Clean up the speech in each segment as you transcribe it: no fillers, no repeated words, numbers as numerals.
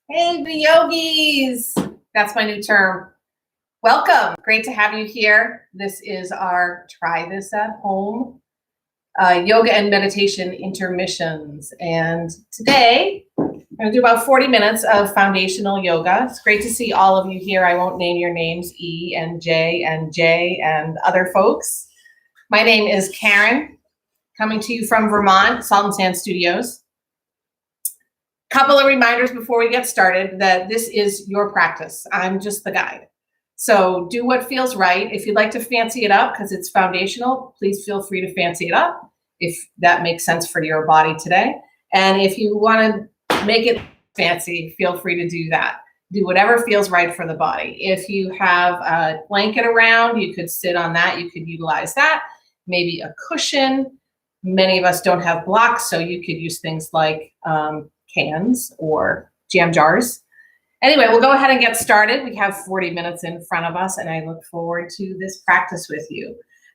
Hey, the yogis. That's my new term. Welcome. Great to have you here. This is our Try This at Home yoga and meditation intermissions. And today, I'm going to do about 40 minutes of foundational yoga. It's great to see all of you here. I won't name your names, E and J and other folks. My name is Karen, coming to you from Vermont, Salt and Sand Studios. Couple of reminders before we get started that this is your practice. I'm just the guide. So do what feels right. If you'd like to fancy it up because it's foundational, please feel free to fancy it up if that makes sense for your body today. And if you want to make it fancy, feel free to do that. Do whatever feels right for the body. If you have a blanket around, you could sit on that. You could utilize that. Maybe a cushion. Many of us don't have blocks, so you could use things like cans or jam jars. Anyway, we'll go ahead and get started. We have 40 minutes in front of us, and I look forward to this practice with you.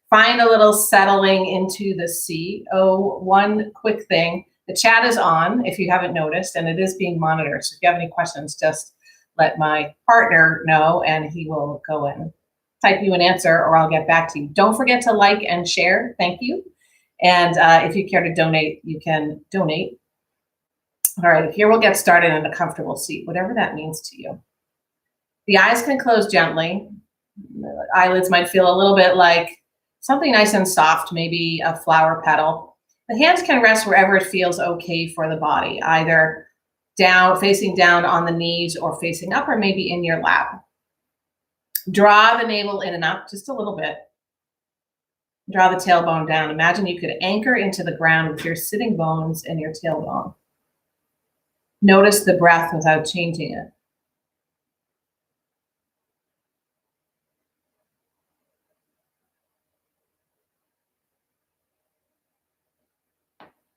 Find a little settling into the seat. Oh, one quick thing. The chat is on, if you haven't noticed, and it is being monitored. So if you have any questions, just let my partner know, and he will go and type you an answer, or I'll get back to you. Don't forget to like and share. Thank you. And if you care to donate, you can donate. All right, here we'll get started in a comfortable seat, whatever that means to you. The eyes can close gently. The eyelids might feel a little bit like something nice and soft, maybe a flower petal. The hands can rest wherever it feels okay for the body, either down, facing down on the knees or facing up, or maybe in your lap. Draw the navel in and up just a little bit. Draw the tailbone down. Imagine you could anchor into the ground with your sitting bones and your tailbone. Notice the breath without changing it.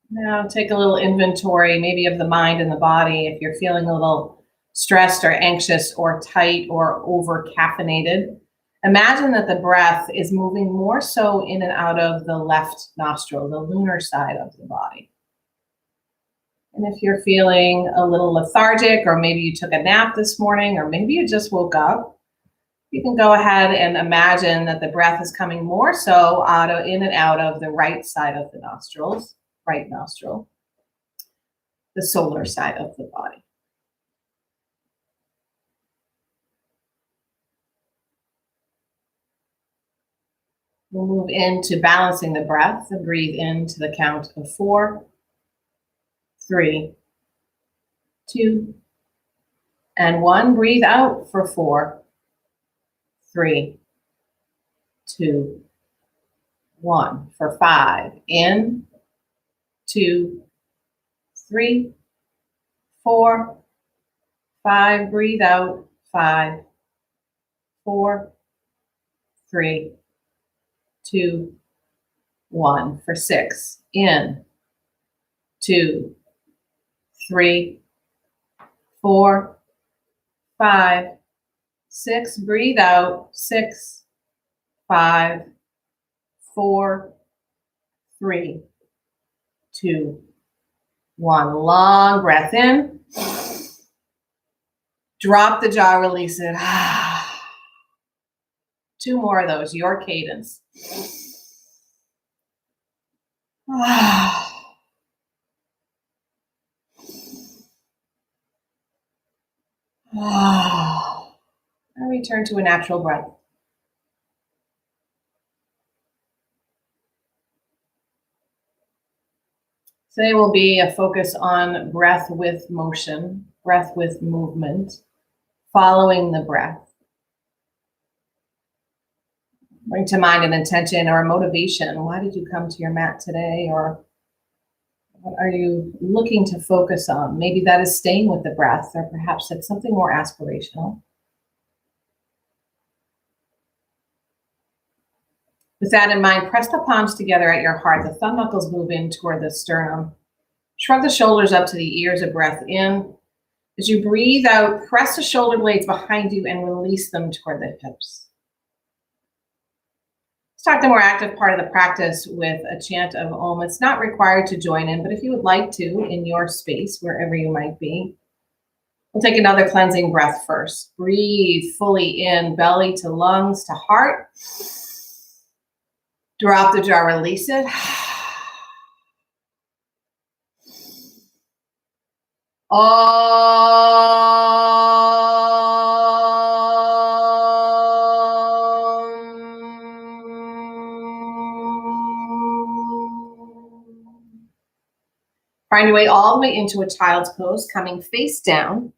Now take a little inventory, maybe of the mind and the body. If you're feeling a little stressed or anxious or tight or over caffeinated, imagine that the breath is moving more so in and out of the left nostril, the lunar side of the body. And if you're feeling a little lethargic, or maybe you took a nap this morning, or maybe you just woke up, you can go ahead and imagine that the breath is coming more so in and out of the right side of the nostrils, right nostril, the solar side of the body. We'll move into balancing the breath and breathe into the count of 4, 3, 2, and 1. Breathe out for 4, 3, 2, 1. For 5. In, 2, 3, 4, 5. Breathe out. 5, 4, 3, 2, 1. For 6. In, 2, 3, 4, 5, 6. Breathe out. 6, 5, 4, 3, 2, 1. Long breath in. Drop the jaw, release it. 2 more of those, your cadence. And return to a natural breath. Today will be a focus on breath with motion, breath with movement, following the breath. Bring to mind an intention or a motivation. Why did you come to your mat today? Or what are you looking to focus on? Maybe that is staying with the breath, or perhaps it's something more aspirational. With that in mind, press the palms together at your heart. The thumb knuckles move in toward the sternum. Shrug the shoulders up to the ears, a breath in. As you breathe out, press the shoulder blades behind you and release them toward the hips. Start the more active part of the practice with a chant of Om. It's not required to join in, but if you would like to in your space, wherever you might be, we'll take another cleansing breath first. Breathe fully in, belly to lungs to heart. Drop the jaw, release it. Find your way all the way into a child's pose, coming face down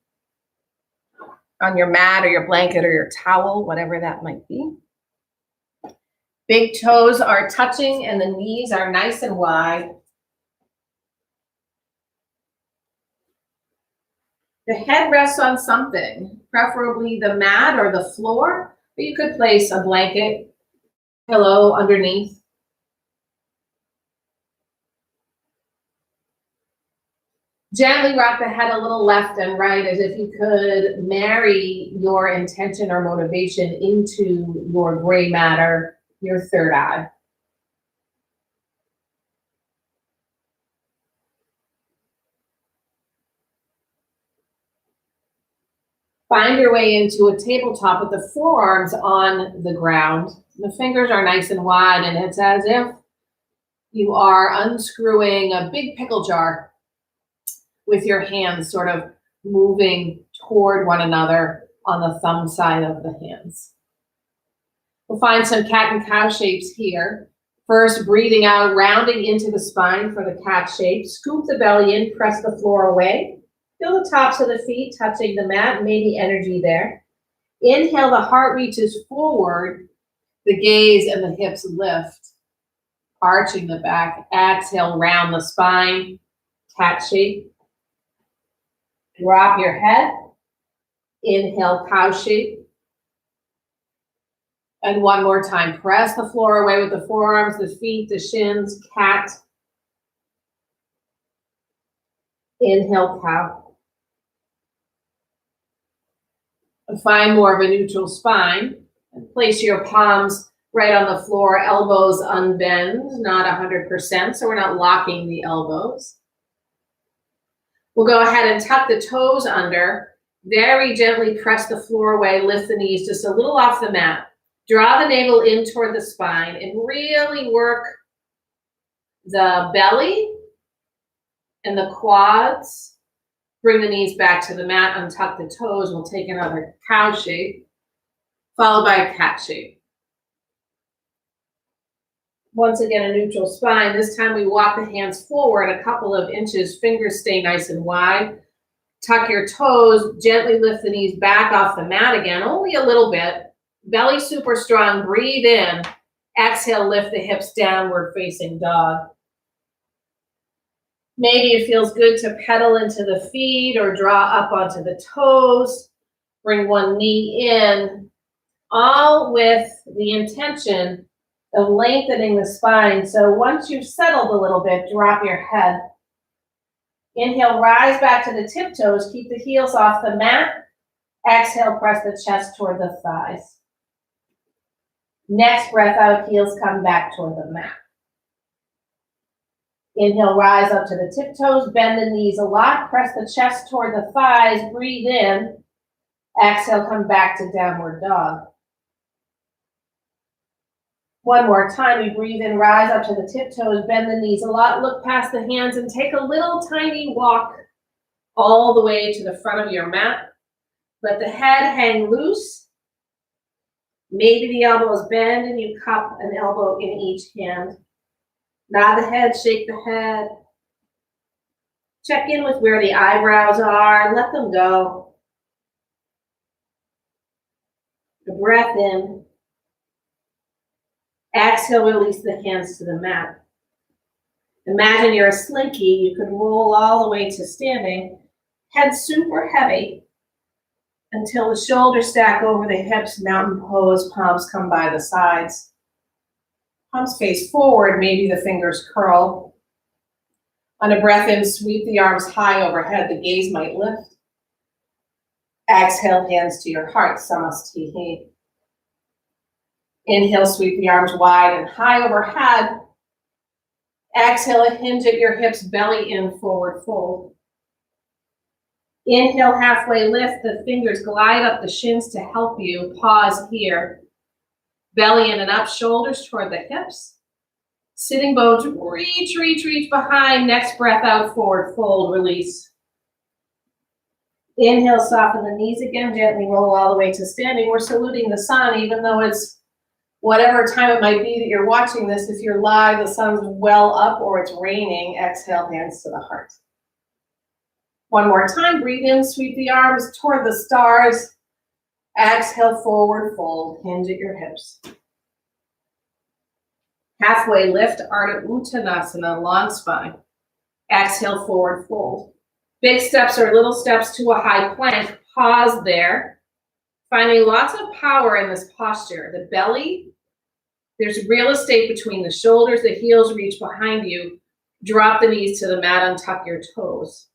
on your mat or your blanket or your towel, whatever that might be. Big toes are touching and the knees are nice and wide. The head rests on something, preferably the mat or the floor, but you could place a blanket, pillow underneath. Gently rock the head a little left and right as if you could marry your intention or motivation into your gray matter, your third eye. Find your way into a tabletop with the forearms on the ground. The fingers are nice and wide, and it's as if you are unscrewing a big pickle jar with your hands sort of moving toward one another on the thumb side of the hands. We'll find some cat and cow shapes here. First, breathing out, rounding into the spine for the cat shape. Scoop the belly in, press the floor away. Feel the tops of the feet touching the mat, maybe energy there. Inhale, the heart reaches forward, the gaze and the hips lift, arching the back. Exhale, round the spine, cat shape. Drop your head. Inhale, cow shape. And one more time, press the floor away with the forearms, the feet, the shins, cat. Inhale, cow. Find more of a neutral spine. And place your palms right on the floor, elbows unbend, not 100%, so we're not locking the elbows. We'll go ahead and tuck the toes under. Very gently press the floor away, lift the knees just a little off the mat. Draw the navel in toward the spine and really work the belly and the quads. Bring the knees back to the mat, untuck the toes. We'll take another cow shape, followed by a cat shape. Once again, a neutral spine. This time we walk the hands forward a couple of inches. Fingers stay nice and wide. Tuck your toes. Gently lift the knees back off the mat again, only a little bit. Belly super strong. Breathe in. Exhale, lift the hips downward facing dog. Maybe it feels good to pedal into the feet or draw up onto the toes. Bring one knee in, all with the intention of lengthening the spine. So once you've settled a little bit, drop your head. Inhale, rise back to the tiptoes. Keep the heels off the mat. Exhale, press the chest toward the thighs. Next breath out, heels come back toward the mat. Inhale, rise up to the tiptoes, bend the knees a lot, press the chest toward the thighs, breathe in. Exhale, come back to downward dog. One more time, we breathe in, rise up to the tiptoes, bend the knees a lot, look past the hands and take a little tiny walk all the way to the front of your mat. Let the head hang loose. Maybe the elbows bend and you cup an elbow in each hand. Nod the head, shake the head. Check in with where the eyebrows are, let them go. The breath in. Exhale, release the hands to the mat. Imagine you're a slinky. You could roll all the way to standing. Head super heavy until the shoulders stack over the hips, mountain pose, palms come by the sides. Palms face forward, maybe the fingers curl. On a breath in, sweep the arms high overhead. The gaze might lift. Exhale, hands to your heart, Samastihi. Inhale, sweep the arms wide and high overhead. Exhale, hinge at your hips, belly in, forward fold. Inhale, halfway lift, the fingers glide up the shins to help you. Pause here. Belly in and up, shoulders toward the hips. Sitting bones, reach, reach, reach behind. Next breath out, forward fold, release. Inhale, soften the knees again, gently roll all the way to standing. We're saluting the sun, even though it's whatever time it might be that you're watching this. If you're live, the sun's well up or it's raining. Exhale, hands to the heart. One more time, breathe in, sweep the arms toward the stars. Exhale, forward fold, hinge at your hips. Halfway lift, Ardha Uttanasana, long spine. Exhale, forward fold. Big steps or little steps to a high plank. Pause there. Finding lots of power in this posture. The belly, there's real estate between the shoulders, the heels reach behind you. Drop the knees to the mat, untuck your toes.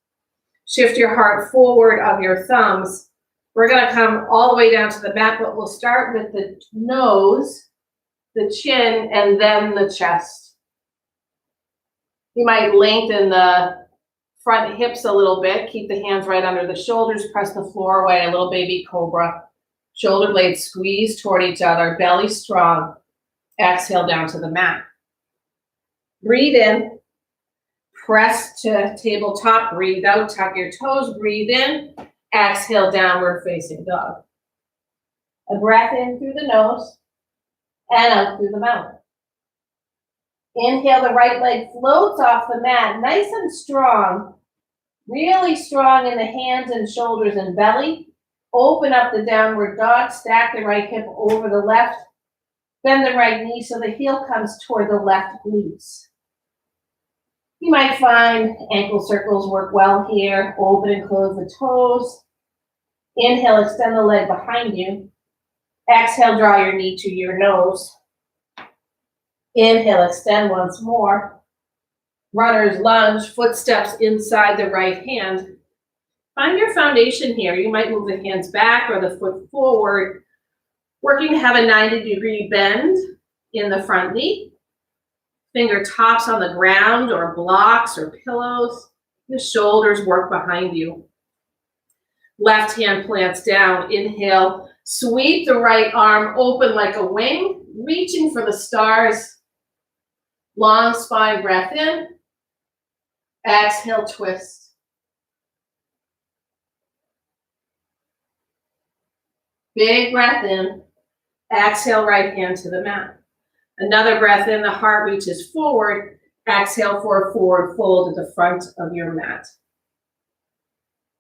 Shift your heart forward of your thumbs. We're gonna come all the way down to the mat, but we'll start with the nose, the chin, and then the chest. You might lengthen the front hips a little bit. Keep the hands right under the shoulders. Press the floor away, a little baby cobra. Shoulder blades squeeze toward each other. Belly strong. Exhale down to the mat. Breathe in. Press to tabletop. Breathe out. Tuck your toes. Breathe in. Exhale, downward facing dog. A breath in through the nose and out through the mouth. Inhale, the right leg floats off the mat, nice and strong. Really strong in the hands and shoulders and belly. Open up the downward dog, stack the right hip over the left. Bend the right knee so the heel comes toward the left glutes. You might find ankle circles work well here. Open and close the toes. Inhale, extend the leg behind you. Exhale, draw your knee to your nose. Inhale, extend once more. Runner's lunge, footsteps inside the right hand. Find your foundation here. You might move the hands back or the foot forward, working to have a 90-degree bend in the front knee. Fingertips on the ground or blocks or pillows. The shoulders work behind you. Left hand plants down. Inhale, sweep the right arm open like a wing, reaching for the stars. Long spine breath in. Exhale, twist. Big breath in. Exhale, right hand to the mat. Another breath in, the heart reaches forward. Exhale for a forward fold at the front of your mat.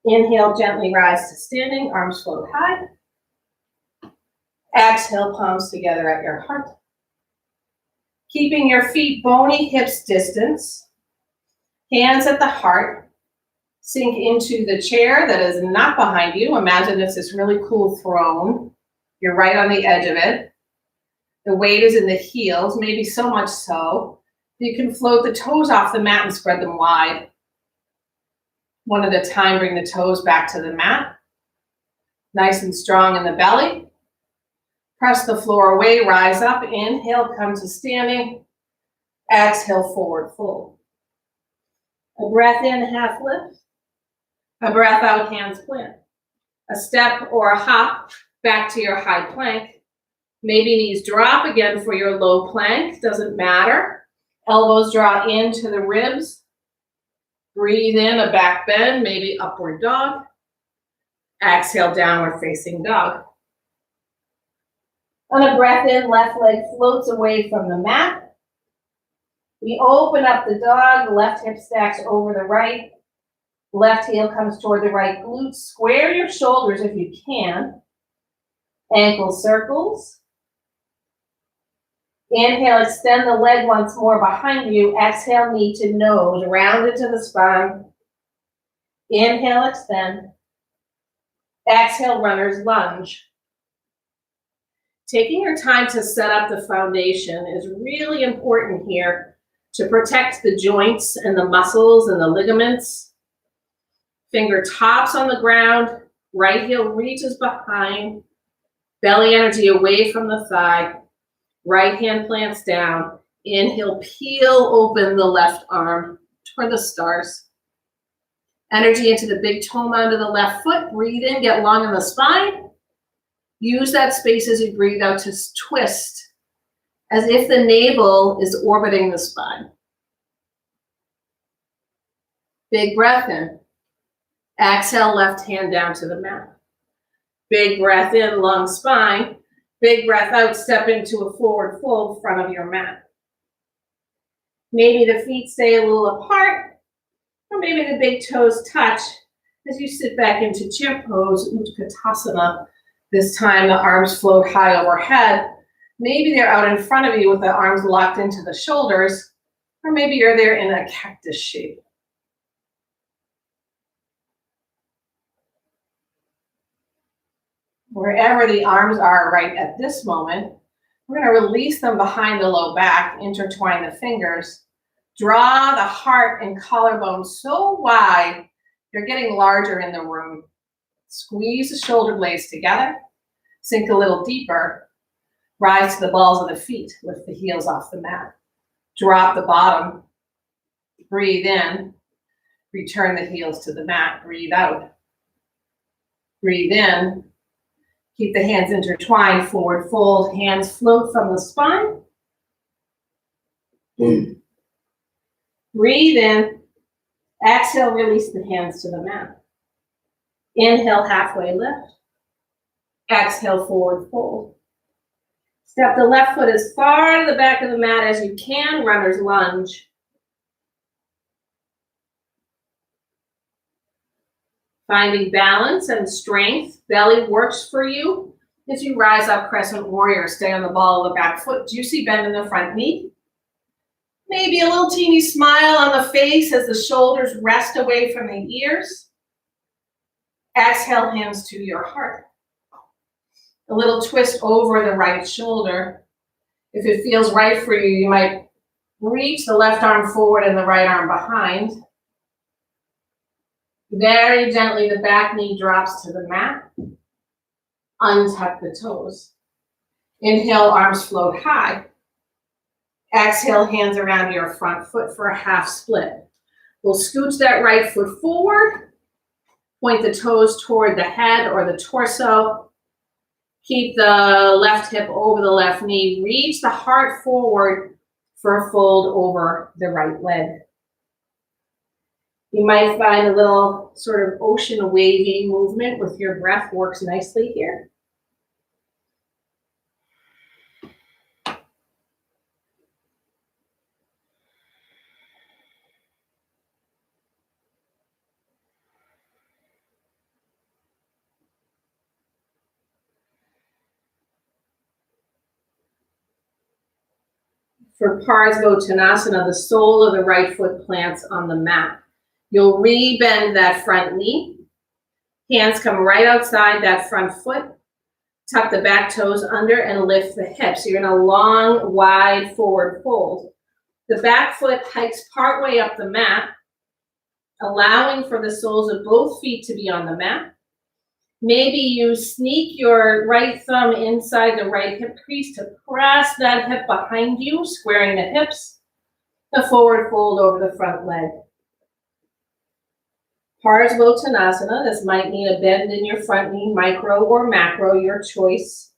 Inhale, gently rise to standing, arms float high. Exhale, palms together at your heart. Keeping your feet bony, hips distance. Hands at the heart. Sink into the chair that is not behind you. Imagine it's this really cool throne. You're right on the edge of it. The weight is in the heels, maybe so much so. You can float the toes off the mat and spread them wide. One at a time, bring the toes back to the mat. Nice and strong in the belly. Press the floor away, rise up. Inhale, come to standing. Exhale, forward fold. A breath in, half lift. A breath out, hands plant. A step or a hop back to your high plank. Maybe knees drop again for your low plank, doesn't matter. Elbows draw into the ribs. Breathe in, a back bend, maybe upward dog. Exhale, downward facing dog. On a breath in, left leg floats away from the mat. We open up the dog, left hip stacks over the right. Left heel comes toward the right glute. Square your shoulders if you can. Ankle circles. Inhale, extend the leg once more behind you. Exhale, knee to nose, round into the spine. Inhale, extend. Exhale, runner's lunge. Taking your time to set up the foundation is really important here to protect the joints and the muscles and the ligaments. Fingertips on the ground, right heel reaches behind, belly energy away from the thigh. Right hand plants down. Inhale, peel open the left arm toward the stars. Energy into the big toe mound of the left foot. Breathe in, get long in the spine. Use that space as you breathe out to twist, as if the navel is orbiting the spine. Big breath in. Exhale, left hand down to the mat. Big breath in, long spine. Big breath out, step into a forward fold front of your mat. Maybe the feet stay a little apart, or maybe the big toes touch as you sit back into chair pose, Utkatasana. This time the arms float high overhead. Maybe they're out in front of you with the arms locked into the shoulders, or maybe you're there in a cactus shape. Wherever the arms are right at this moment, we're going to release them behind the low back, intertwine the fingers, draw the heart and collarbone so wide, you're getting larger in the room. Squeeze the shoulder blades together, sink a little deeper, rise to the balls of the feet, lift the heels off the mat, drop the bottom, breathe in, return the heels to the mat, breathe out, breathe in. Keep the hands intertwined, forward fold, hands float from the spine. Breathe in, exhale, release the hands to the mat. Inhale, halfway lift. Exhale, forward fold. Step the left foot as far to the back of the mat as you can, runner's lunge. Finding balance and strength, belly works for you. As you rise up, crescent warrior, stay on the ball of the back foot, juicy bend in the front knee. Maybe a little teeny smile on the face as the shoulders rest away from the ears. Exhale, hands to your heart. A little twist over the right shoulder. If it feels right for you, you might reach the left arm forward and the right arm behind. Very gently, the back knee drops to the mat. Untuck the toes. Inhale, arms float high. Exhale, hands around your front foot for a half split. We'll scooch that right foot forward. Point the toes toward the head or the torso. Keep the left hip over the left knee. Reach the heart forward for a fold over the right leg. You might find a little sort of ocean wavy movement with your breath works nicely here. For Parsvottanasana, the sole of the right foot plants on the mat. You'll re-bend that front knee. Hands come right outside that front foot. Tuck the back toes under and lift the hips. You're in a long, wide forward fold. The back foot hikes partway up the mat, allowing for the soles of both feet to be on the mat. Maybe you sneak your right thumb inside the right hip crease to press that hip behind you, squaring the hips. A forward fold over the front leg. Parsvottanasana, this might mean a bend in your front knee, micro or macro, your choice.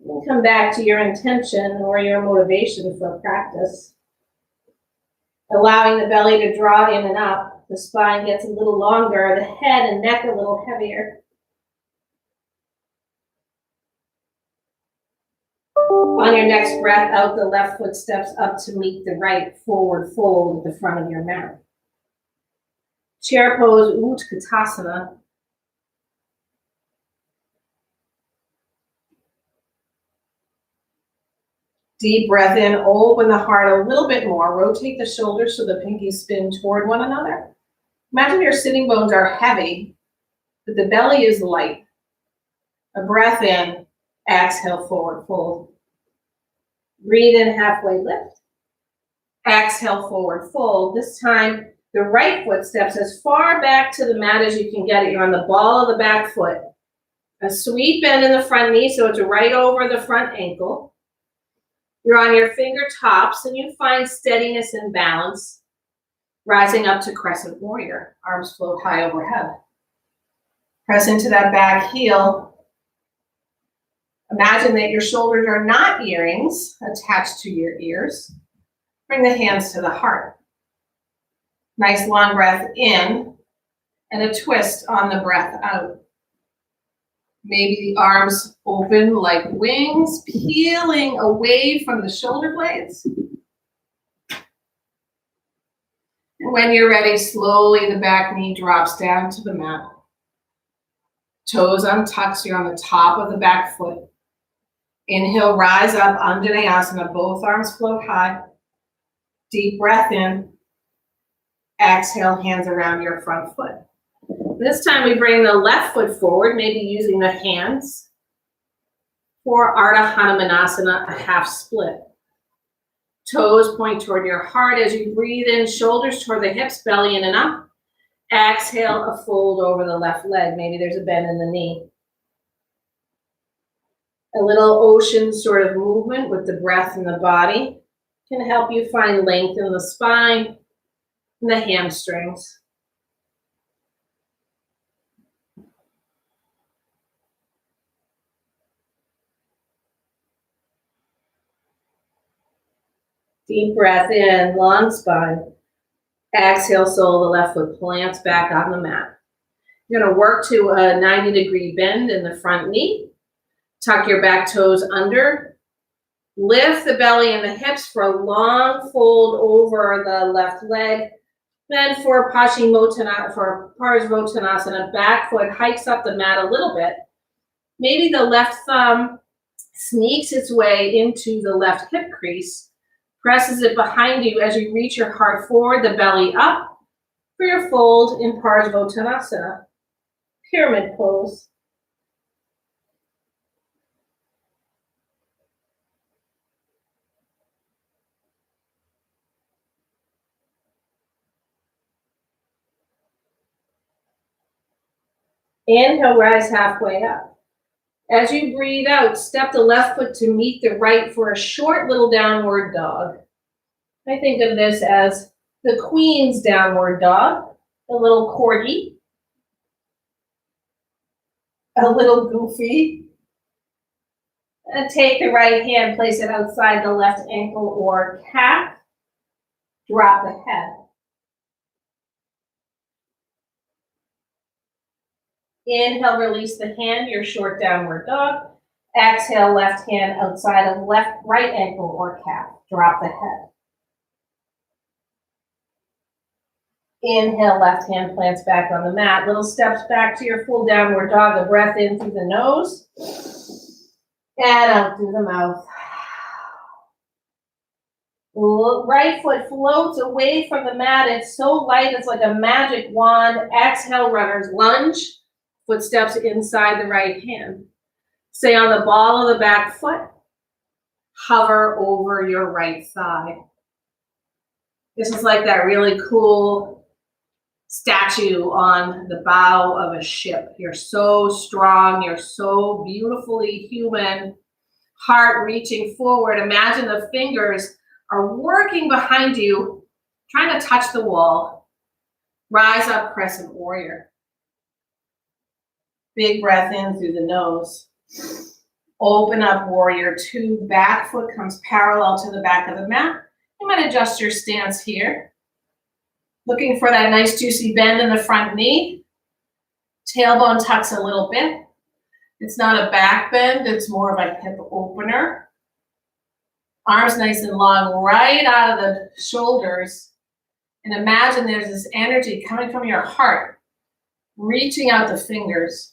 And come back to your intention or your motivation for practice. Allowing the belly to draw in and up. The spine gets a little longer, the head and neck a little heavier. On your next breath out, the left foot steps up to meet the right, forward fold at the front of your mat. Chair pose, Utkatasana. Deep breath in, open the heart a little bit more. Rotate the shoulders so the pinkies spin toward one another. Imagine your sitting bones are heavy, but the belly is light. A breath in, exhale, forward fold. Breathe in, halfway lift. Exhale, forward fold. This time, the right foot steps as far back to the mat as you can get it. You're on the ball of the back foot. A sweet bend in the front knee, so it's right over the front ankle. You're on your fingertips and you find steadiness and balance, rising up to crescent warrior. Arms float high overhead. Press into that back heel. Imagine that your shoulders are not earrings attached to your ears. Bring the hands to the heart. Nice long breath in and a twist on the breath out. Maybe the arms open like wings, peeling away from the shoulder blades. And when you're ready, slowly the back knee drops down to the mat. Toes untucked, so you're on the top of the back foot. Inhale, rise up, Anjaneyasana, both arms float high. Deep breath in. Exhale, hands around your front foot. This time we bring the left foot forward, maybe using the hands for Ardha Hanumanasana, a half split. Toes point toward your heart as you breathe in, shoulders toward the hips, belly in and up. Exhale, a fold over the left leg. Maybe there's a bend in the knee. A little ocean sort of movement with the breath in the body can help you find length in the spine and the hamstrings. Deep breath in, long spine. Exhale, sole the left foot plants back on the mat. You're going to work to a 90-degree bend in the front knee. Tuck your back toes under. Lift the belly and the hips for a long fold over the left leg. Then for Parsvottanasana, back foot hikes up the mat a little bit. Maybe the left thumb sneaks its way into the left hip crease, presses it behind you as you reach your heart forward, the belly up for your fold in Parsvottanasana, pyramid pose. Inhale, rise halfway up. As you breathe out, step the left foot to meet the right for a short little downward dog. I think of this as the Queen's downward dog, a little corgi, a little goofy. And take the right hand, place it outside the left ankle or calf. Drop the head. Inhale, release the hand, your short downward dog. Exhale, left hand outside of right ankle or calf. Drop the head. Inhale, left hand plants back on the mat. Little steps back to your full downward dog. A breath in through the nose and out through the mouth. Right foot floats away from the mat. It's so light, it's like a magic wand. Exhale, runner's lunge. Footsteps inside the right hand. Stay on the ball of the back foot. Hover over your right thigh. This is like that really cool statue on the bow of a ship. You're so strong. You're so beautifully human. Heart reaching forward. Imagine the fingers are working behind you, trying to touch the wall. Rise up, crescent warrior. Big breath in through the nose. Open up, warrior two. Back foot comes parallel to the back of the mat. You might adjust your stance here. Looking for that nice juicy bend in the front knee. Tailbone tucks a little bit. It's not a back bend, it's more of a hip opener. Arms nice and long, right out of the shoulders. And imagine there's this energy coming from your heart, reaching out the fingers.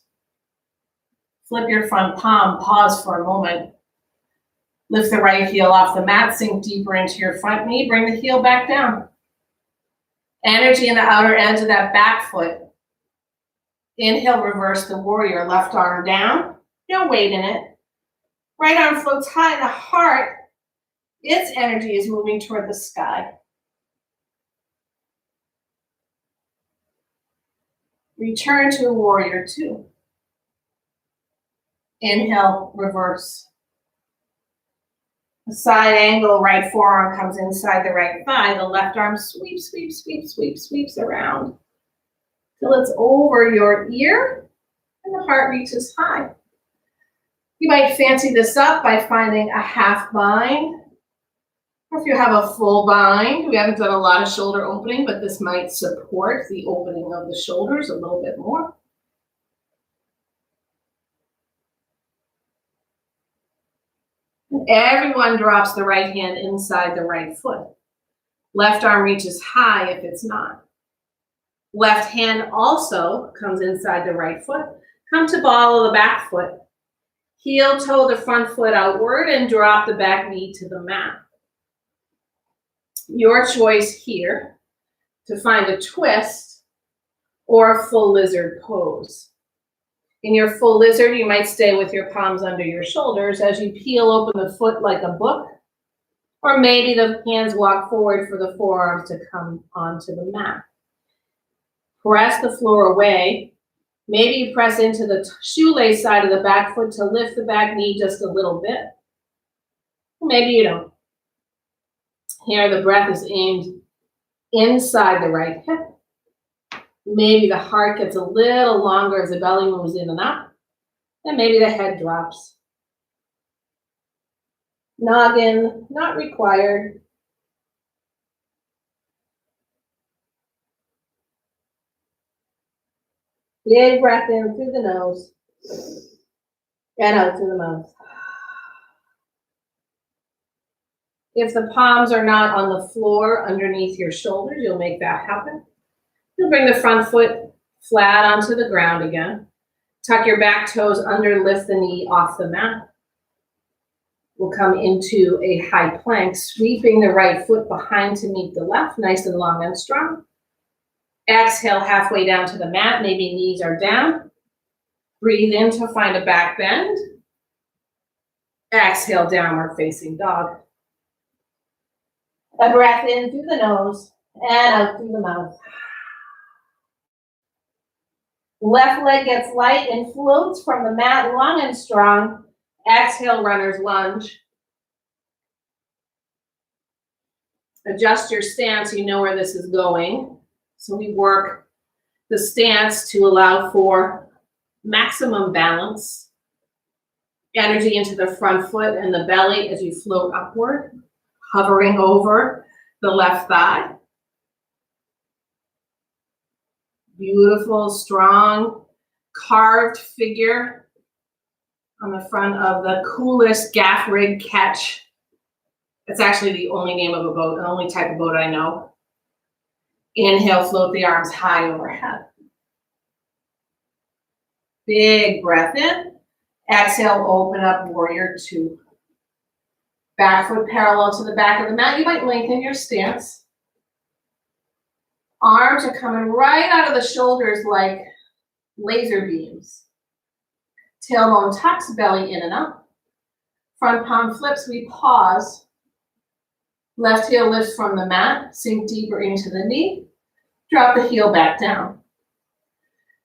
Flip your front palm, pause for a moment. Lift the right heel off the mat, sink deeper into your front knee, bring the heel back down. Energy in the outer edge of that back foot. Inhale, reverse the warrior, left arm down, no weight in it. Right arm floats high, the heart, its energy is moving toward the sky. Return to warrior two. Inhale, reverse. The side angle, right forearm comes inside the right thigh. The left arm sweeps, sweeps, sweeps, sweeps, sweeps around till it's over your ear and the heart reaches high. You might fancy this up by finding a half bind, or if you have a full bind. We haven't done a lot of shoulder opening, but this might support the opening of the shoulders a little bit more. And everyone drops the right hand inside the right foot. Left arm reaches high if it's not. Left hand also comes inside the right foot. Come to ball of the back foot. Heel toe the front foot outward and drop the back knee to the mat. Your choice here to find a twist or a full lizard pose. In your full lizard, you might stay with your palms under your shoulders as you peel open the foot like a book, or maybe the hands walk forward for the forearms to come onto the mat. Press the floor away. Maybe you press into the shoelace side of the back foot to lift the back knee just a little bit. Maybe you don't. Here, the breath is aimed inside the right hip. Maybe the heart gets a little longer as the belly moves in and up. And maybe the head drops. Noggin, not required. Big breath in through the nose and out through the mouth. If the palms are not on the floor underneath your shoulders, you'll make that happen. You'll bring the front foot flat onto the ground again. Tuck your back toes under, lift the knee off the mat. We'll come into a high plank, sweeping the right foot behind to meet the left, nice and long and strong. Exhale halfway down to the mat, maybe knees are down. Breathe in to find a back bend. Exhale, downward facing dog. A breath in through the nose and out through the mouth. Left leg gets light and floats from the mat, long and strong. Exhale, runner's lunge. Adjust your stance, you know where this is going. So we work the stance to allow for maximum balance. Energy into the front foot and the belly as you float upward, hovering over the left thigh. Beautiful, strong, carved figure on the front of the coolest gaff rig ketch. It's actually the only name of a boat, the only type of boat I know. Inhale, float the arms high overhead. Big breath in. Exhale, open up, warrior two. Back foot parallel to the back of the mat. You might lengthen your stance. Arms are coming right out of the shoulders like laser beams. Tailbone tucks, belly in and up. Front palm flips, we pause. Left heel lifts from the mat, sink deeper into the knee. Drop the heel back down.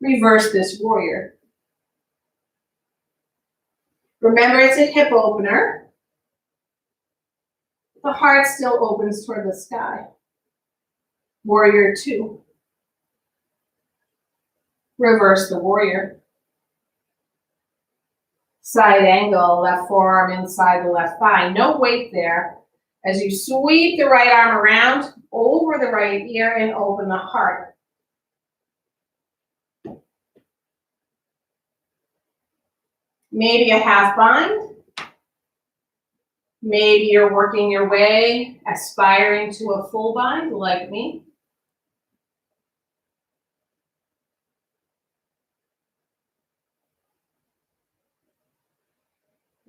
Reverse this warrior. Remember, it's a hip opener. The heart still opens toward the sky. Warrior two. Reverse the warrior. Side angle, left forearm inside the left thigh. No weight there. As you sweep the right arm around, over the right ear and open the heart. Maybe a half bind. Maybe you're working your way, aspiring to a full bind like me.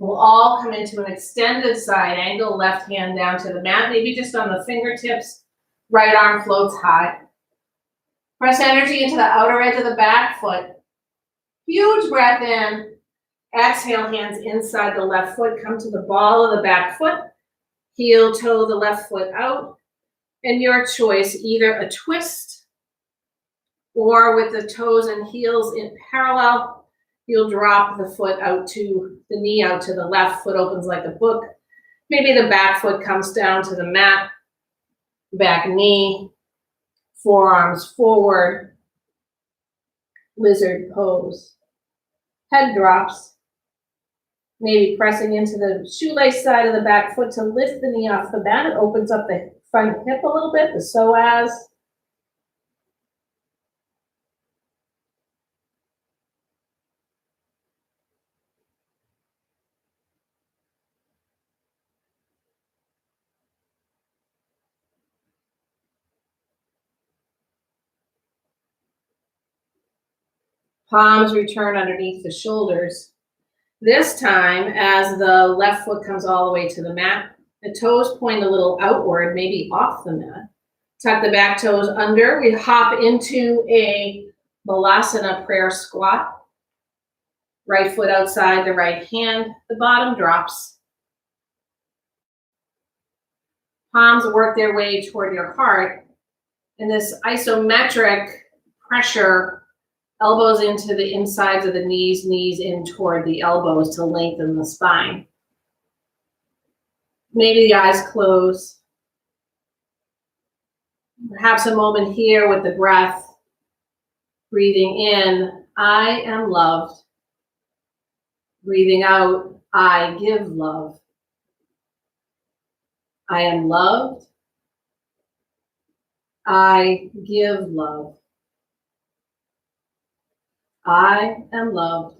We'll all come into an extended side angle, left hand down to the mat, maybe just on the fingertips, right arm floats high. Press energy into the outer edge of the back foot. Huge breath in. Exhale, hands inside the left foot, come to the ball of the back foot. Heel toe the left foot out. And your choice, either a twist or with the toes and heels in parallel, You'll drop the foot out to the knee out to the left, foot opens like a book. Maybe the back foot comes down to the mat, back knee, forearms forward, lizard pose. Head drops, maybe pressing into the shoelace side of the back foot to lift the knee off the mat. It opens up the front hip a little bit, the psoas. Palms return underneath the shoulders. This time, as the left foot comes all the way to the mat, the toes point a little outward, maybe off the mat. Tuck the back toes under. We hop into a Balasana prayer squat. Right foot outside the right hand. The bottom drops. Palms work their way toward your heart. And this isometric pressure, elbows into the insides of the knees, knees in toward the elbows to lengthen the spine. Maybe the eyes close. Perhaps a moment here with the breath. Breathing in, I am loved. Breathing out, I give love. I am loved. I give love. I am loved.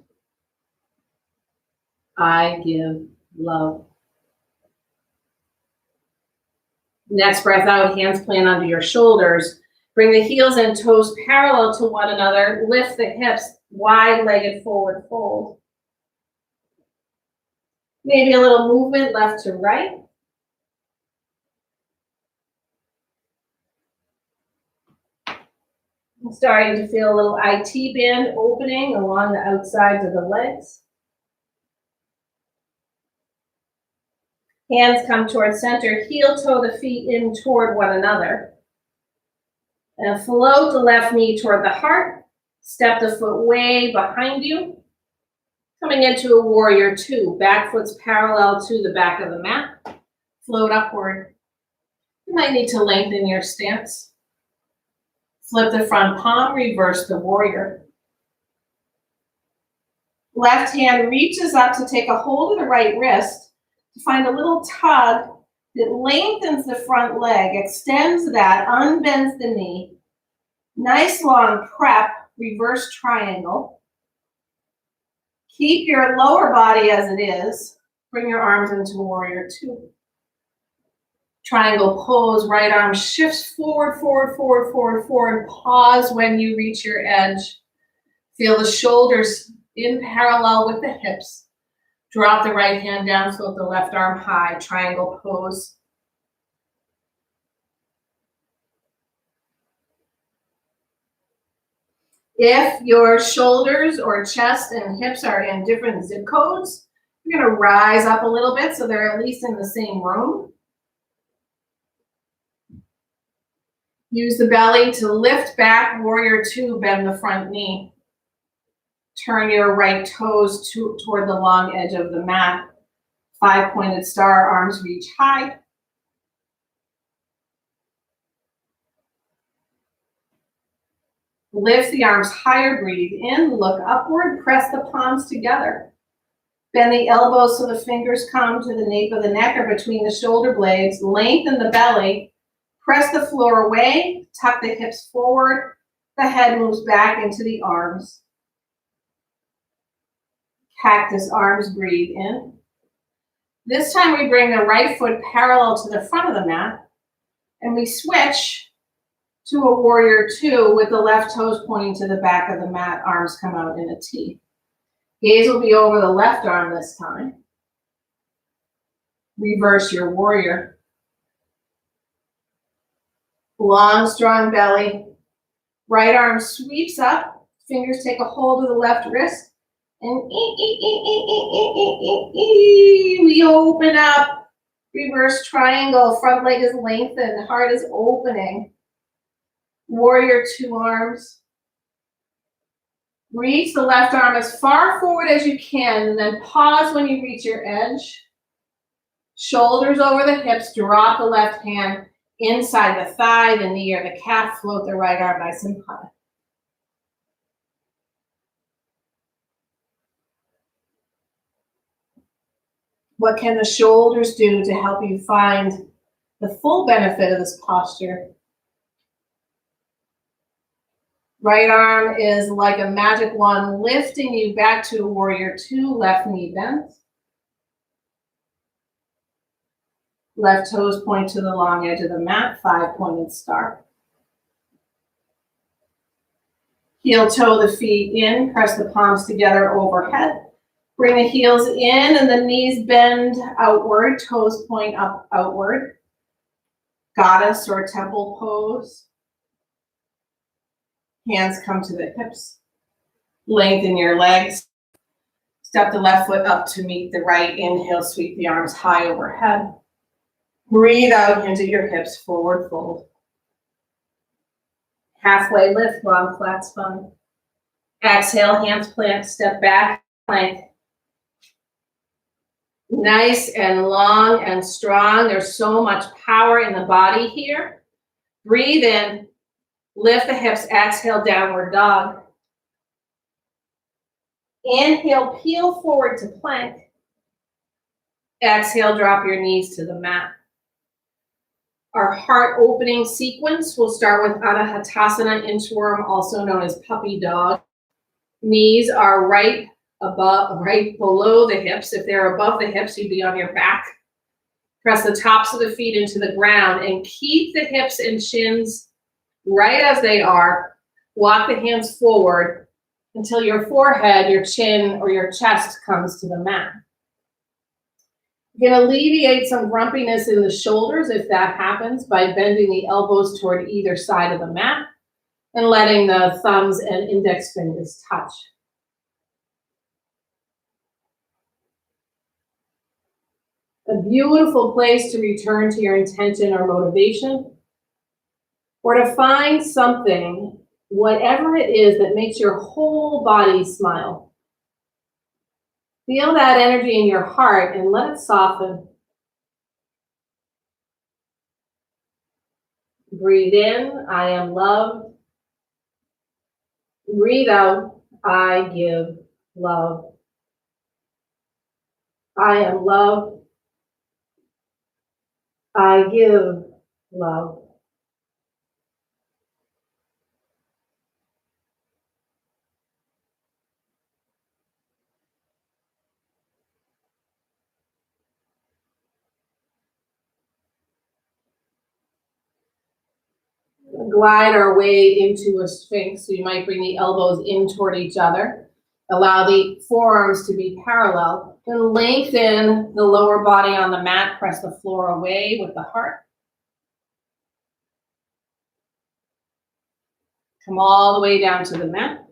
I give love. Next breath out, hands plant under your shoulders. Bring the heels and toes parallel to one another. Lift the hips, wide-legged forward fold. Maybe a little movement left to right. I'm starting to feel a little IT band opening along the outsides of the legs. Hands come towards center, heel toe the feet in toward one another. And float the left knee toward the heart. Step the foot way behind you. Coming into a warrior two. Back foot's parallel to the back of the mat. Float upward. You might need to lengthen your stance. Flip the front palm, reverse the warrior. Left hand reaches up to take a hold of the right wrist to find a little tug that lengthens the front leg, extends that, unbends the knee. Nice long prep, reverse triangle. Keep your lower body as it is. Bring your arms into warrior two. Triangle pose, right arm shifts forward, forward, forward, forward, forward. Pause when you reach your edge. Feel the shoulders in parallel with the hips. Drop the right hand down, float the left arm high, triangle pose. If your shoulders or chest and hips are in different zip codes, you're going to rise up a little bit so they're at least in the same room. Use the belly to lift back, warrior two, bend the front knee. Turn your right toes toward the long edge of the mat. Five-pointed star, arms reach high. Lift the arms higher, breathe in, look upward, press the palms together. Bend the elbows so the fingers come to the nape of the neck or between the shoulder blades. Lengthen the belly. Press the floor away, tuck the hips forward. The head moves back into the arms. Cactus arms, breathe in. This time we bring the right foot parallel to the front of the mat and we switch to a warrior two with the left toes pointing to the back of the mat, arms come out in a T. Gaze will be over the left arm this time. Reverse your warrior. Long, strong belly. Right arm sweeps up. Fingers take a hold of the left wrist. And we open up. Reverse triangle. Front leg is lengthened. Heart is opening. Warrior two arms. Reach the left arm as far forward as you can, and then pause when you reach your edge. Shoulders over the hips, drop the left hand inside the thigh, the knee or the calf, float the right arm nice and high. What can the shoulders do to help you find the full benefit of this posture? Right arm is like a magic wand, lifting you back to a warrior two, left knee bent. Left toes point to the long edge of the mat, 5-pointed star. Heel toe the feet in, press the palms together overhead. Bring the heels in and the knees bend outward, toes point up outward. Goddess or temple pose. Hands come to the hips. Lengthen your legs. Step the left foot up to meet the right. Inhale, sweep the arms high overhead. Breathe out into your hips, forward fold. Halfway lift, long flat spine. Exhale, hands plant, step back, plank. Nice and long and strong. There's so much power in the body here. Breathe in, lift the hips, exhale, downward dog. Inhale, peel forward to plank. Exhale, drop your knees to the mat. Our heart opening sequence will start with Anahatasana, inchworm, also known as puppy dog. Knees are right below the hips. If they're above the hips, you'd be on your back. Press the tops of the feet into the ground and keep the hips and shins right as they are. Walk the hands forward until your forehead, your chin, or your chest comes to the mat. You can alleviate some grumpiness in the shoulders if that happens by bending the elbows toward either side of the mat and letting the thumbs and index fingers touch. A beautiful place to return to your intention or motivation, or to find something, whatever it is, that makes your whole body smile. Feel that energy in your heart and let it soften. Breathe in, I am loved. Breathe out, I give love. I am loved. I give love. Glide our way into a sphinx. So you might bring the elbows in toward each other. Allow the forearms to be parallel. Then lengthen the lower body on the mat. Press the floor away with the heart. Come all the way down to the mat.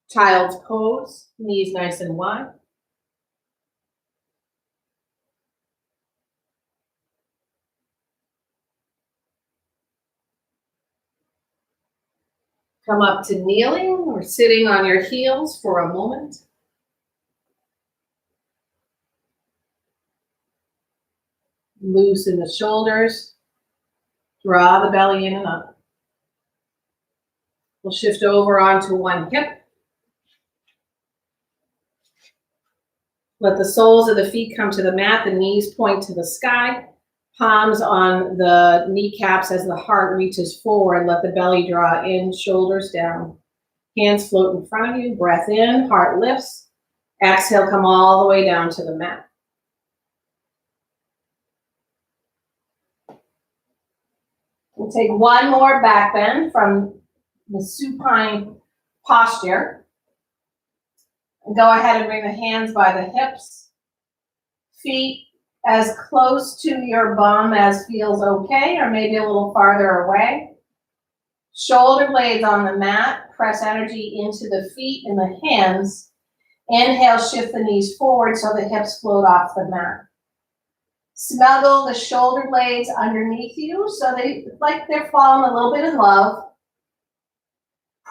Child's pose. Knees nice and wide. Come up to kneeling or sitting on your heels for a moment. Loosen the shoulders. Draw the belly in and up. We'll shift over onto one hip. Let the soles of the feet come to the mat. The knees point to the sky. Palms on the kneecaps as the heart reaches forward. Let the belly draw in, shoulders down. Hands float in front of you. Breath in, heart lifts. Exhale, come all the way down to the mat. We'll take one more back bend from the supine posture. And go ahead and bring the hands by the hips. Feet as close to your bum as feels okay, or maybe a little farther away. Shoulder blades on the mat. Press energy into the feet and the hands. Inhale, shift the knees forward so the hips float off the mat. Snuggle the shoulder blades underneath you so they like they're falling a little bit in love.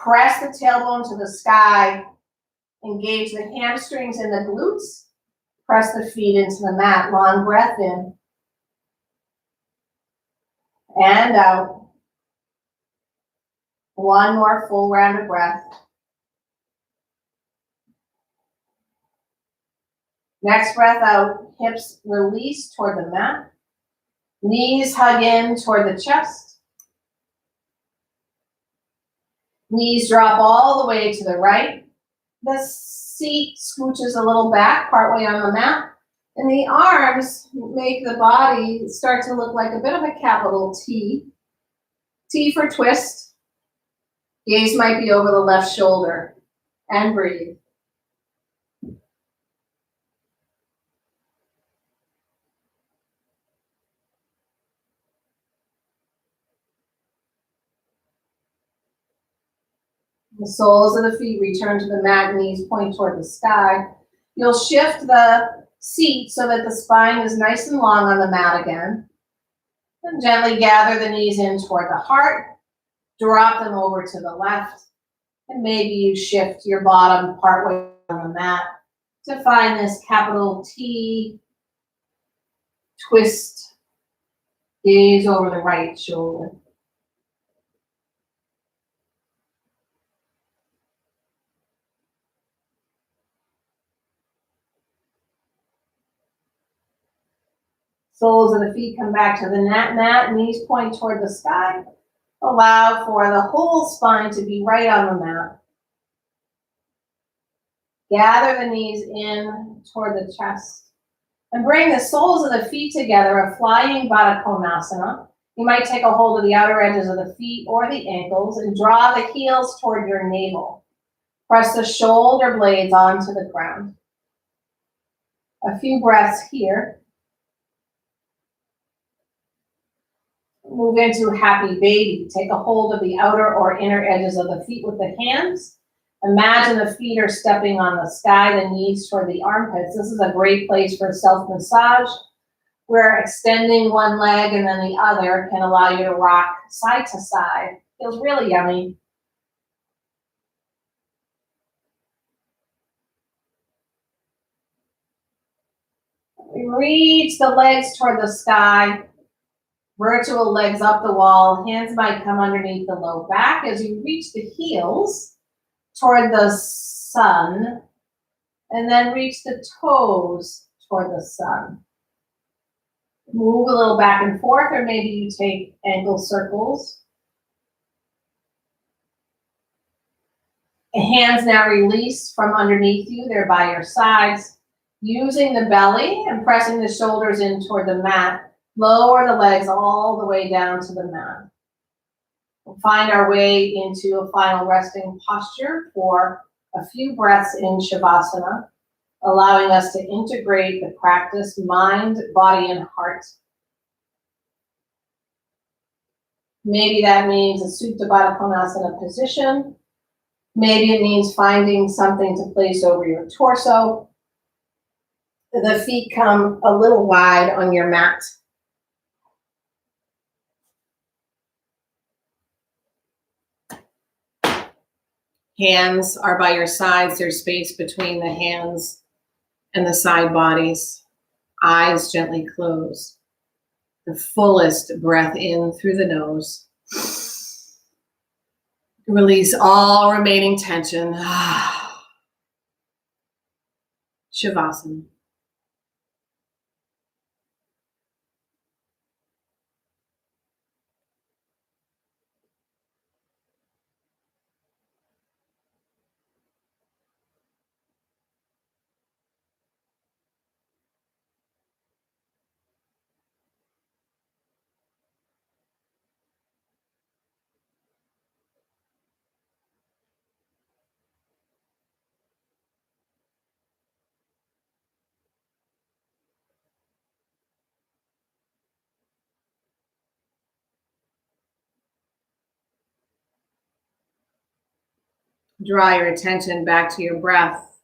Press the tailbone to the sky. Engage the hamstrings and the glutes. Press the feet into the mat. Long breath in. And out. One more full round of breath. Next breath out, hips release toward the mat. Knees hug in toward the chest. Knees drop all the way to the right. The seat scooches a little back, partway on the mat. And the arms make the body start to look like a bit of a capital T. T for twist. Gaze might be over the left shoulder. And breathe. The soles of the feet return to the mat, knees point toward the sky. You'll shift the seat so that the spine is nice and long on the mat again. And gently gather the knees in toward the heart. Drop them over to the left. And maybe you shift your bottom partway on the mat to find this capital T. Twist. Gaze over the right shoulder. Soles of the feet come back to the mat, knees point toward the sky. Allow for the whole spine to be right on the mat. Gather the knees in toward the chest. And bring the soles of the feet together, a flying Baddha Konasana. You might take a hold of the outer edges of the feet or the ankles and draw the heels toward your navel. Press the shoulder blades onto the ground. A few breaths here. Move into happy baby. Take a hold of the outer or inner edges of the feet with the hands. Imagine the feet are stepping on the sky, the knees toward the armpits. This is a great place for self-massage, where extending one leg and then the other can allow you to rock side to side. Feels really yummy. Reach the legs toward the sky. Vertical legs up the wall. Hands might come underneath the low back as you reach the heels toward the sun. And then reach the toes toward the sun. Move a little back and forth, or maybe you take ankle circles. The hands now release from underneath you. They're by your sides. Using the belly and pressing the shoulders in toward the mat. Lower the legs all the way down to the mat. We'll find our way into a final resting posture for a few breaths in Shavasana, allowing us to integrate the practice, mind, body, and heart. Maybe that means a Supta Baddha Konasana position. Maybe it means finding something to place over your torso. The feet come a little wide on your mat. Hands are by your sides. There's space between the hands and the side bodies. Eyes gently close. The fullest breath in through the nose. Release all remaining tension. Shavasana. Draw your attention back to your breath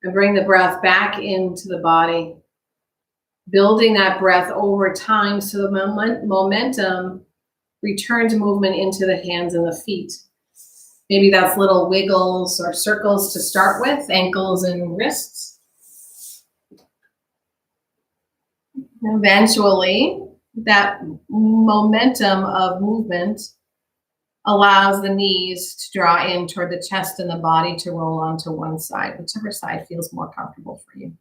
and bring the breath back into the body. Building that breath over time so the momentum returns movement into the hands and the feet. Maybe that's little wiggles or circles to start with, ankles and wrists. Eventually, that momentum of movement allows the knees to draw in toward the chest and the body to roll onto one side, whichever side feels more comfortable for you.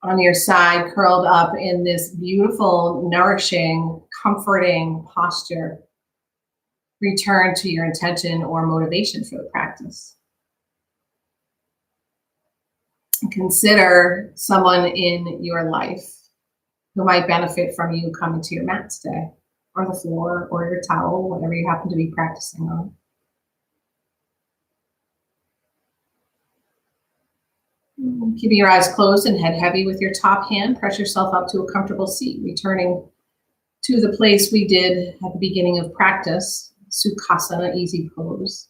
On your side, curled up in this beautiful, nourishing, comforting posture, return to your intention or motivation for the practice. Consider someone in your life who might benefit from you coming to your mat today, or the floor, or your towel, whatever you happen to be practicing on. Keeping your eyes closed and head heavy with your top hand, press yourself up to a comfortable seat, returning to the place we did at the beginning of practice, Sukhasana, easy pose.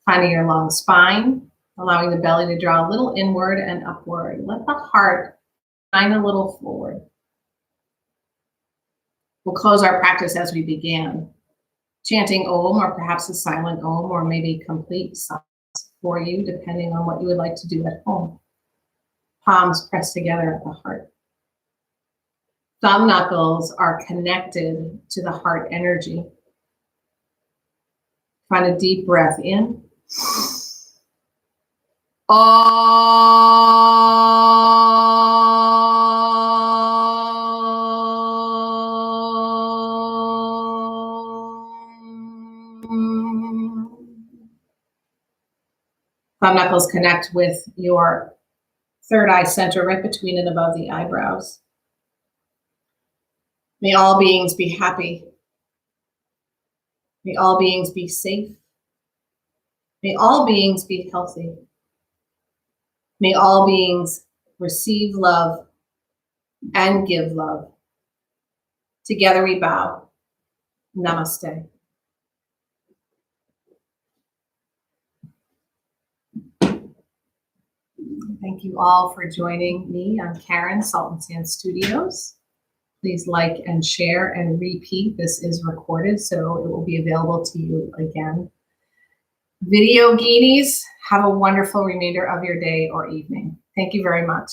Finding your long spine, allowing the belly to draw a little inward and upward. Let the heart shine a little forward. We'll close our practice as we began, chanting Om, or perhaps a silent Om, or maybe complete silence for you, depending on what you would like to do at home. Palms pressed together at the heart. Thumb knuckles are connected to the heart energy. Find a deep breath in. Thumb knuckles connect with your third eye center, right between and above the eyebrows. May all beings be happy. May all beings be safe. May all beings be healthy. May all beings receive love and give love. Together we bow. Namaste. Thank you all for joining me. I'm Karen, Salt and Sand Studios. Please like and share and repeat. This is recorded, so it will be available to you again. Video Guineas, have a wonderful remainder of your day or evening. Thank you very much.